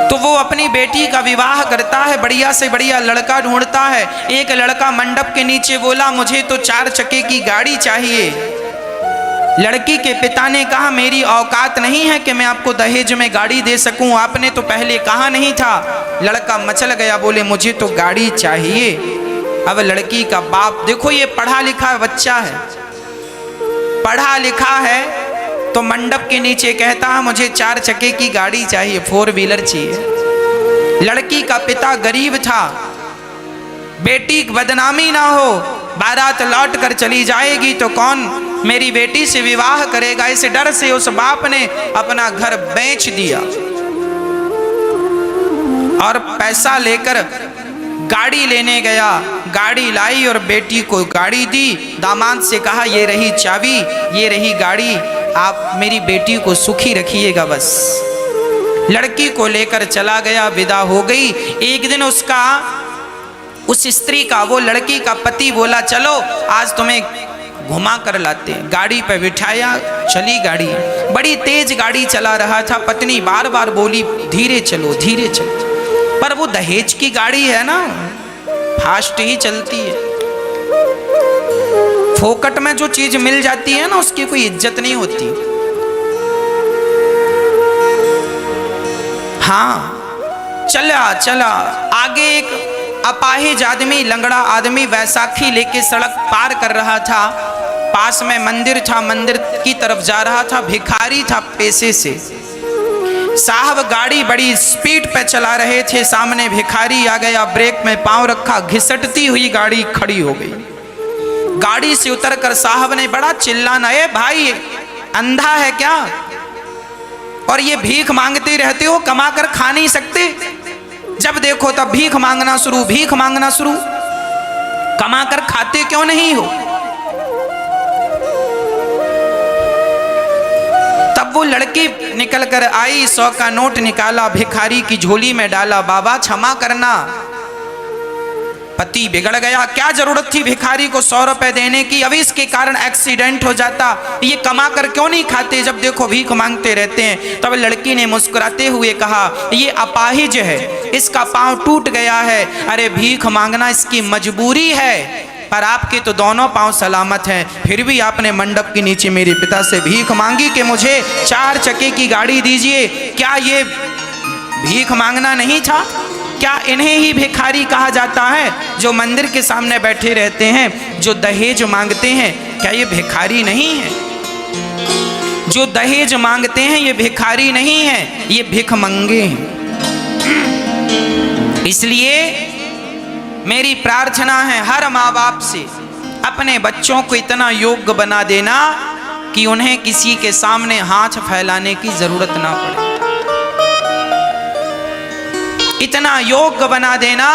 तो वो अपनी बेटी का विवाह करता है, बढ़िया से बढ़िया लड़का ढूंढता है। एक लड़का मंडप के नीचे बोला, मुझे तो 4 चक्के की गाड़ी चाहिए। लड़की के पिता ने कहा, मेरी औकात नहीं है कि मैं आपको दहेज में गाड़ी दे सकूं, आपने तो पहले कहा नहीं था। लड़का मचल गया, बोले मुझे तो गाड़ी चाहिए। अब लड़की का बाप, देखो ये पढ़ा लिखा बच्चा है, पढ़ा लिखा है, तो मंडप के नीचे कहता है मुझे 4 चक्के की गाड़ी चाहिए, 4 व्हीलर चाहिए। लड़की का पिता गरीब था, बेटी बदनामी ना हो बारात लौट कर चली जाएगी तो कौन मेरी बेटी से विवाह करेगा। इस डर से उस बाप ने अपना घर बेच दिया और पैसा लेकर गाड़ी लेने गया। गाड़ी लाई और बेटी को गाड़ी दी। दामाद से कहा ये रही चाबी, ये रही गाड़ी, आप मेरी बेटी को सुखी रखिएगा बस। लड़की को लेकर चला गया, विदा हो गई। एक दिन उस स्त्री का, वो लड़की का पति बोला चलो आज तुम्हें घुमा कर लाते हैं। गाड़ी पे बिठाया, चली गाड़ी। बड़ी तेज गाड़ी चला रहा था। पत्नी बार बार बोली धीरे चलो धीरे चलो, पर वो दहेज की गाड़ी है ना, फास्ट ही चलती है। फोकट में जो चीज मिल जाती है ना उसकी कोई इज्जत नहीं होती। हाँ, चला आगे एक अपाहिज आदमी, लंगड़ा आदमी वैसाखी लेके सड़क पार कर रहा था। पास में मंदिर था, मंदिर की तरफ जा रहा था। भिखारी था पैसे से। साहब गाड़ी बड़ी स्पीड पे चला रहे थे। सामने भिखारी आ गया, ब्रेक में पांव रखा, घिसटती हुई गाड़ी खड़ी हो गई। गाड़ी से उतरकर साहब ने बड़ा चिल्लाना, ए भाई अंधा है क्या, और ये भीख मांगते रहते हो, कमा कर खा नहीं सकते? जब देखो तब भीख मांगना शुरू, भीख मांगना शुरू, कमा कर खाते क्यों नहीं हो? तब वो लड़की निकल कर आई, 100 का नोट निकाला, भिखारी की झोली में डाला। बाबा क्षमा करना। पति बिगड़ गया, क्या जरूरत थी भिखारी को 100 रुपए देने की? अभी इसके कारण एक्सीडेंट हो जाता। ये कमा कर क्यों नहीं खाते, जब देखो भीख मांगते रहते हैं। तब लड़की ने मुस्कुराते हुए कहा ये अपाहिज है, इसका पांव टूट गया है। अरे भीख मांगना इसकी मजबूरी है, पर आपके तो दोनों पांव सलामत हैं। फिर भी आपने मंडप के नीचे मेरे पिता से भीख मांगी कि मुझे 4 चक्के की गाड़ी दीजिए। क्या ये भीख मांगना नहीं था? क्या इन्हें ही भिखारी कहा जाता है जो मंदिर के सामने बैठे रहते हैं, जो दहेज मांगते हैं? क्या ये भिखारी नहीं है? जो दहेज मांगते हैं ये भिखारी नहीं है, ये भिखमंगे हैं। इसलिए मेरी प्रार्थना है हर माँ बाप से, अपने बच्चों को इतना योग्य बना देना कि उन्हें किसी के सामने हाथ फैलाने की जरूरत ना पड़े। इतना योग्य बना देना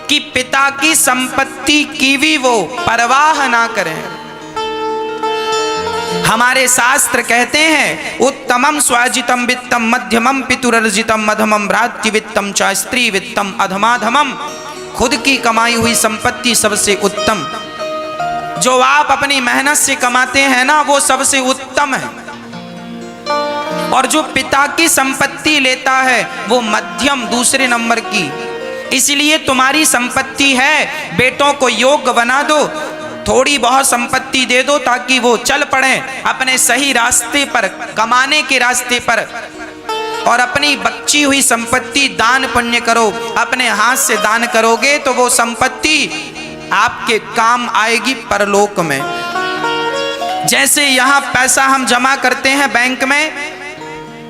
कि पिता की संपत्ति की भी वो परवाह ना करें। हमारे शास्त्र कहते हैं उत्तमम स्वाजितम वित्तम मध्यमम पितुरर्जितम मध्यमम भ्रातृ वित्तम च स्त्री वित्तम अधमाधमम। खुद की कमाई हुई संपत्ति सबसे उत्तम, जो आप अपनी मेहनत से कमाते हैं ना वो सबसे उत्तम है। और जो पिता की संपत्ति लेता है वो मध्यम, दूसरे नंबर की। इसलिए तुम्हारी संपत्ति है, बेटों को योग्य बना दो, थोड़ी बहुत संपत्ति दे दो ताकि वो चल पड़े अपने सही रास्ते पर, कमाने के रास्ते पर। और अपनी बची हुई संपत्ति दान पुण्य करो। अपने हाथ से दान करोगे तो वो संपत्ति आपके काम आएगी परलोक में। जैसे यहाँ पैसा हम जमा करते हैं बैंक में,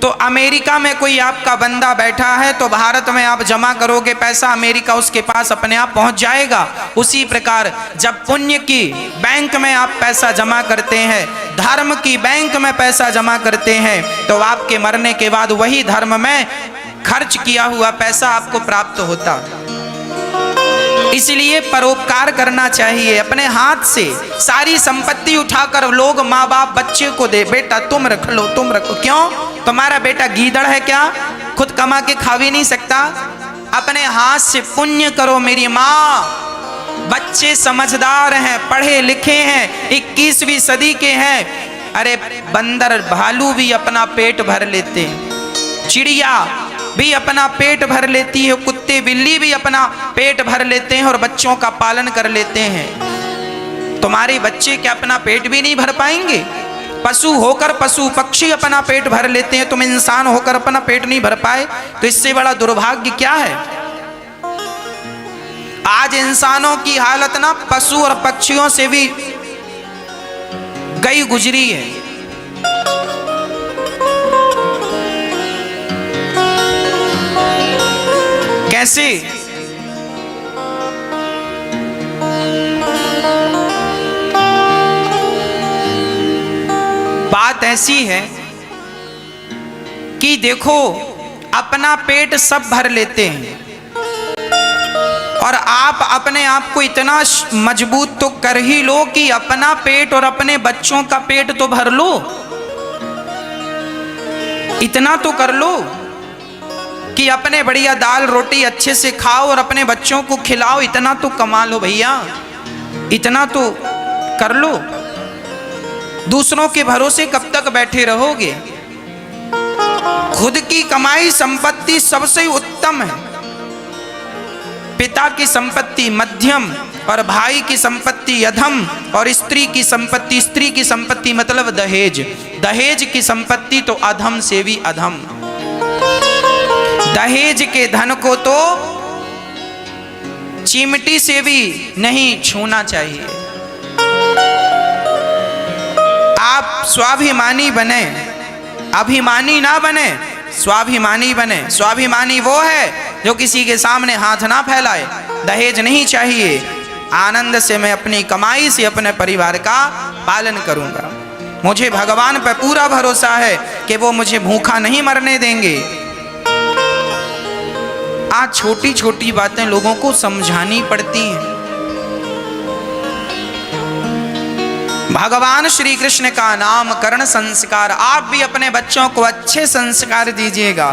तो अमेरिका में कोई आपका बंदा बैठा है तो भारत में आप जमा करोगे पैसा, अमेरिका उसके पास अपने आप पहुंच जाएगा। उसी प्रकार जब पुण्य की बैंक में आप पैसा जमा करते हैं, धर्म की बैंक में पैसा जमा करते हैं, तो आपके मरने के बाद वही धर्म में खर्च किया हुआ पैसा आपको प्राप्त होता। इसलिए परोपकार करना चाहिए। अपने हाथ से सारी संपत्ति उठाकर लोग माँ बाप बच्चे को दे, बेटा तुम रख लो, तुम रखो। क्यों? तुम्हारा बेटा गीदड़ है क्या? खुद कमा के खा भी नहीं सकता? अपने हाथ से पुण्य करो मेरी माँ। बच्चे समझदार हैं, पढ़े लिखे हैं, 21वीं सदी के हैं। अरे बंदर भालू भी अपना पेट भर लेते हैं, चिड़िया भी अपना पेट भर लेती है, कुत्ते बिल्ली भी अपना पेट भर लेते हैं और बच्चों का पालन कर लेते हैं। तुम्हारे बच्चे क्या अपना पेट भी नहीं भर पाएंगे? पशु होकर पशु पक्षी अपना पेट भर लेते हैं, तुम इंसान होकर अपना पेट नहीं भर पाए, तो इससे बड़ा दुर्भाग्य क्या है? आज इंसानों की हालत ना पशु और पक्षियों से भी गई गुजरी है। कैसे? ऐसी है कि देखो अपना पेट सब भर लेते हैं और आप अपने आप को इतना मजबूत तो कर ही लो कि अपना पेट और अपने बच्चों का पेट तो भर लो, इतना तो कर लो कि अपने बढ़िया दाल रोटी अच्छे से खाओ और अपने बच्चों को खिलाओ, इतना तो कमा लो भैया, इतना तो कर लो। दूसरों के भरोसे कब तक बैठे रहोगे? खुद की कमाई संपत्ति सबसे उत्तम है। पिता की संपत्ति मध्यम और भाई की संपत्ति अधम और स्त्री की संपत्ति मतलब दहेज की संपत्ति तो अधम से भी अधम। दहेज के धन को तो चिमटी से भी नहीं छूना चाहिए। आप स्वाभिमानी बने, अभिमानी ना बने, स्वाभिमानी बने। स्वाभिमानी वो है जो किसी के सामने हाथ ना फैलाए। दहेज नहीं चाहिए, आनंद से मैं अपनी कमाई से अपने परिवार का पालन करूंगा। मुझे भगवान पर पूरा भरोसा है कि वो मुझे भूखा नहीं मरने देंगे। आज छोटी छोटी बातें लोगों को समझानी पड़ती हैं। भगवान श्री कृष्ण का नामकरण संस्कार, आप भी अपने बच्चों को अच्छे संस्कार दीजिएगा।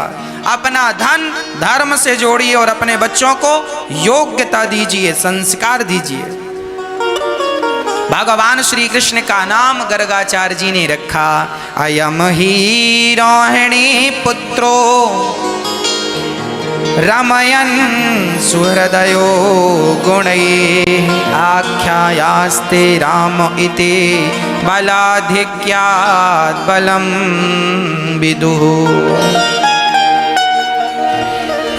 अपना धन धर्म से जोड़िए और अपने बच्चों को योग्यता दीजिए, संस्कार दीजिए। भगवान श्री कृष्ण का नाम गर्गाचार्य जी ने रखा, अयम ही रोहिणी पुत्रो रमयन् सुहृदयो गुणैः आख्यायास्ते राम इति बलाधिक्यात् बलं विदुः।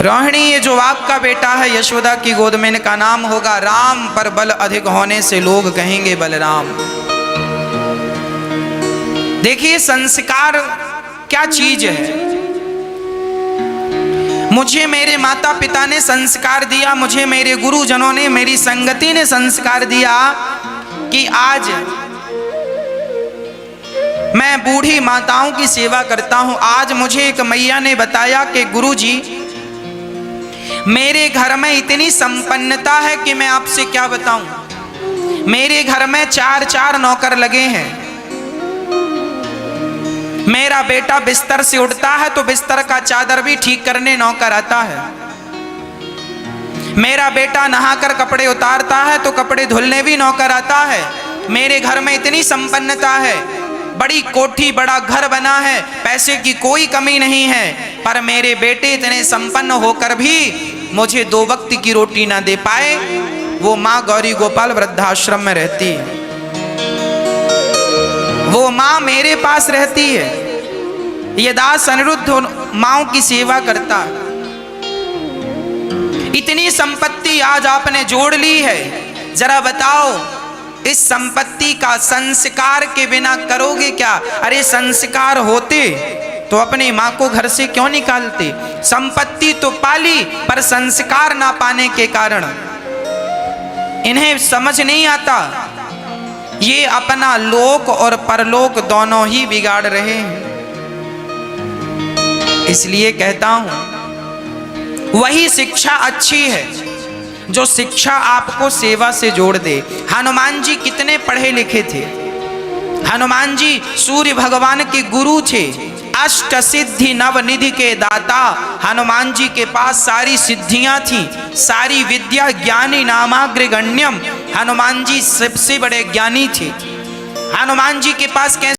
रोहिणी ये जो आपका बेटा है, यशोदा की गोद में इनका नाम होगा राम, पर बल अधिक होने से लोग कहेंगे बलराम। देखिए संस्कार क्या चीज है। मुझे मेरे माता पिता ने संस्कार दिया, मुझे मेरे गुरुजनों ने, मेरी संगति ने संस्कार दिया कि आज मैं बूढ़ी माताओं की सेवा करता हूं। आज मुझे एक मैया ने बताया कि गुरुजी मेरे घर में इतनी संपन्नता है कि मैं आपसे क्या बताऊं। मेरे घर में 4 नौकर लगे हैं। मेरा बेटा बिस्तर से उठता है तो बिस्तर का चादर भी ठीक करने नौकर आता है। मेरा बेटा नहाकर कपड़े उतारता है तो कपड़े धुलने भी नौकर आता है। मेरे घर में इतनी संपन्नता है, बड़ी कोठी बड़ा घर बना है, पैसे की कोई कमी नहीं है, पर मेरे बेटे इतने संपन्न होकर भी मुझे 2 वक्त की रोटी ना दे पाए। वो माँ गौरी गोपाल वृद्धाश्रम में रहती है, वो माँ मेरे पास रहती है। ये दास अनिरुद्ध माँओं की सेवा करता है। इतनी संपत्ति आज आपने जोड़ ली है, जरा बताओ इस संपत्ति का संस्कार के बिना करोगे क्या? अरे संस्कार होते तो अपनी माँ को घर से क्यों निकालते? संपत्ति तो पाली पर संस्कार ना पाने के कारण इन्हें समझ नहीं आता। ये अपना लोक और परलोक दोनों ही बिगाड़ रहे हैं। इसलिए कहता हूं वही शिक्षा अच्छी है जो शिक्षा आपको सेवा से जोड़ दे। हनुमान जी कितने पढ़े लिखे थे। हनुमान जी सूर्य भगवान के गुरु थे, अष्ट सिद्धि नव निधि के दाता। हनुमान जी के पास सारी सिद्धियां थी, सारी विद्या, ज्ञानी नामाग्र गण्यम। हनुमान जी सबसे बड़े ज्ञानी थे। हनुमान जी के पास कैसे